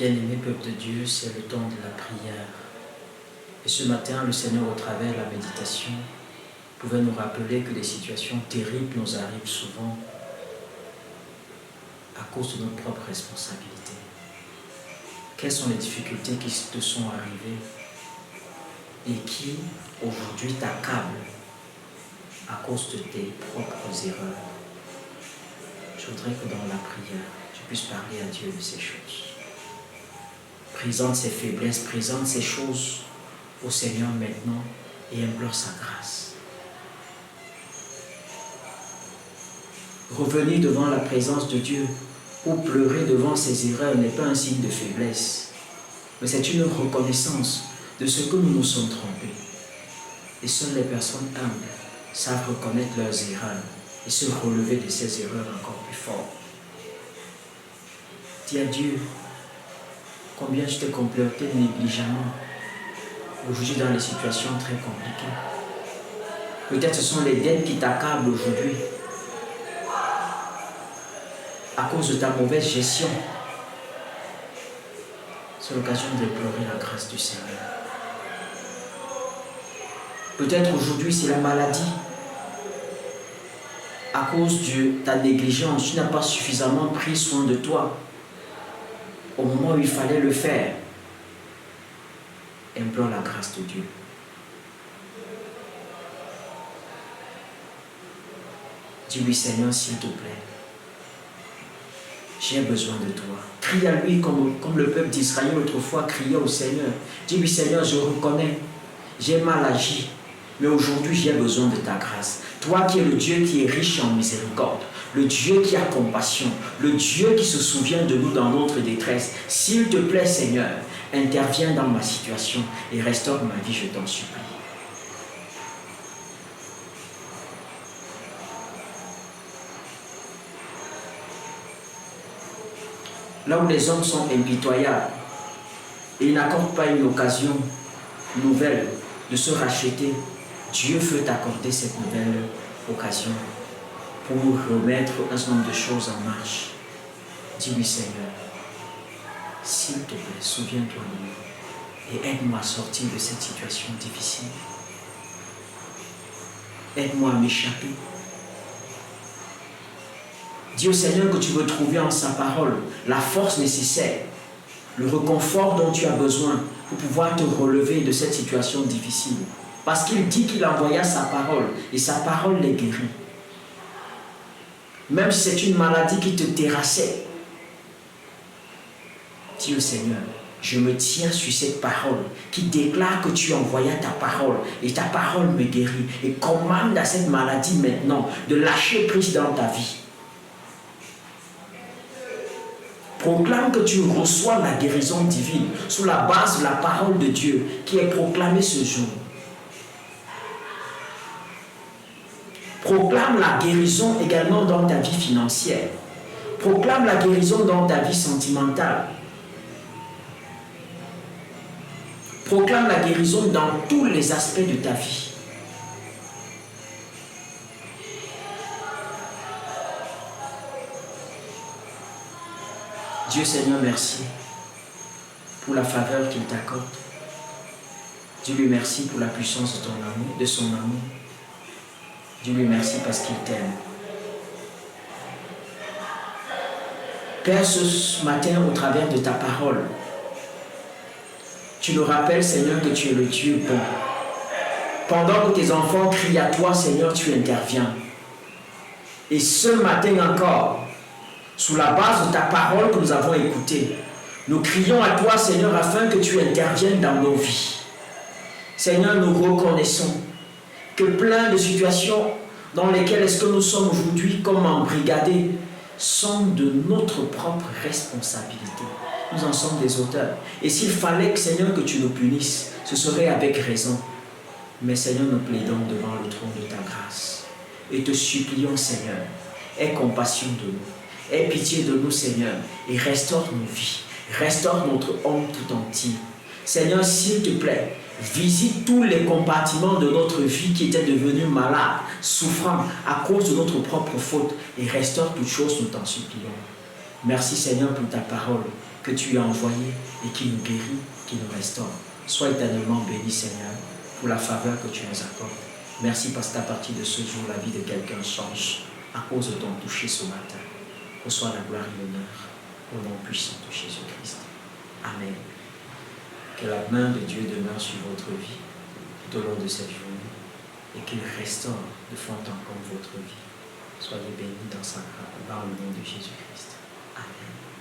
Bien-aimé peuple de Dieu, c'est le temps de la prière. Et ce matin, le Seigneur, au travers de la méditation, pouvait nous rappeler que des situations terribles nous arrivent souvent à cause de nos propres responsabilités. Quelles sont les difficultés qui te sont arrivées et qui, aujourd'hui, t'accablent à cause de tes propres erreurs? Je voudrais que dans la prière, tu puisses parler à Dieu de ces choses. Présente ses faiblesses, présente ces choses au Seigneur maintenant et implore sa grâce. Revenir devant la présence de Dieu ou pleurer devant ses erreurs n'est pas un signe de faiblesse, mais c'est une reconnaissance de ce que nous nous sommes trompés. Et seules les personnes humbles savent reconnaître leurs erreurs et se relever de ces erreurs encore plus fort. Dis à Dieu combien je t'ai comporté négligemment aujourd'hui dans des situations très compliquées. Peut-être ce sont les dettes qui t'accablent aujourd'hui à cause de ta mauvaise gestion. C'est l'occasion d'implorer la grâce du Seigneur. Peut-être aujourd'hui c'est la maladie. À cause de ta négligence, tu n'as pas suffisamment pris soin de toi au moment où il fallait le faire. Implore la grâce de Dieu. Dis-lui, Seigneur, s'il te plaît, j'ai besoin de toi. Crie à lui comme le peuple d'Israël autrefois criait au Seigneur. Dis-lui, Seigneur, je reconnais, j'ai mal agi, mais aujourd'hui j'ai besoin de ta grâce. Toi qui es le Dieu qui est riche en miséricorde, le Dieu qui a compassion, le Dieu qui se souvient de nous dans notre détresse. S'il te plaît, Seigneur, interviens dans ma situation et restaure ma vie, je t'en supplie. Là où les hommes sont impitoyables et ils n'accordent pas une occasion nouvelle de se racheter, Dieu veut t'accorder cette nouvelle occasion pour remettre un certain nombre de choses en marche. Dis-lui, Seigneur, s'il te plaît, souviens-toi de moi et aide-moi à sortir de cette situation difficile. Aide-moi à m'échapper. Dis au Seigneur que tu veux trouver en sa parole la force nécessaire, le réconfort dont tu as besoin pour pouvoir te relever de cette situation difficile. Parce qu'il dit qu'il envoya sa parole et sa parole les guérit. Même si c'est une maladie qui te terrassait, dis au Seigneur, je me tiens sur cette parole qui déclare que tu envoyas ta parole et ta parole me guérit. Et commande à cette maladie maintenant de lâcher prise dans ta vie. Proclame que tu reçois la guérison divine sous la base de la parole de Dieu qui est proclamée ce jour. Proclame la guérison également dans ta vie financière. Proclame la guérison dans ta vie sentimentale. Proclame la guérison dans tous les aspects de ta vie. Dieu Seigneur, merci pour la faveur qu'il t'accorde. Dis-lui merci pour la puissance de ton amour, de son amour. Dis-lui merci parce qu'il t'aime. Père, ce matin, au travers de ta parole, tu nous rappelles, Seigneur, que tu es le Dieu bon. Pendant que tes enfants crient à toi, Seigneur, tu interviens. Et ce matin encore, sous la base de ta parole que nous avons écoutée, nous crions à toi, Seigneur, afin que tu interviennes dans nos vies. Seigneur, nous reconnaissons que plein de situations dans lesquelles est-ce que nous sommes aujourd'hui comme embrigadés sont de notre propre responsabilité. Nous en sommes des auteurs. Et s'il fallait, Seigneur, que tu nous punisses, ce serait avec raison. Mais Seigneur, nous plaidons devant le trône de ta grâce. Et te supplions, Seigneur, aie compassion de nous. Aie pitié de nous, Seigneur, et restaure nos vies. Restaure notre homme tout entier. Seigneur, s'il te plaît, visite tous les compartiments de notre vie qui étaient devenus malades, souffrants à cause de notre propre faute et restaure toutes choses, nous t'en supplions. Merci Seigneur pour ta parole que tu as envoyé et qui nous guérit, qui nous restaure. Sois éternellement béni, Seigneur, pour la faveur que tu nous accordes. Merci parce qu'à partir de ce jour, la vie de quelqu'un change à cause de ton toucher ce matin. Reçois la gloire et l'honneur au nom puissant de Jésus-Christ. Amen. Que la main de Dieu demeure sur votre vie tout au long de cette journée et qu'il restaure de fond en comble votre vie. Soyez bénis dans le nom de Jésus-Christ. Amen.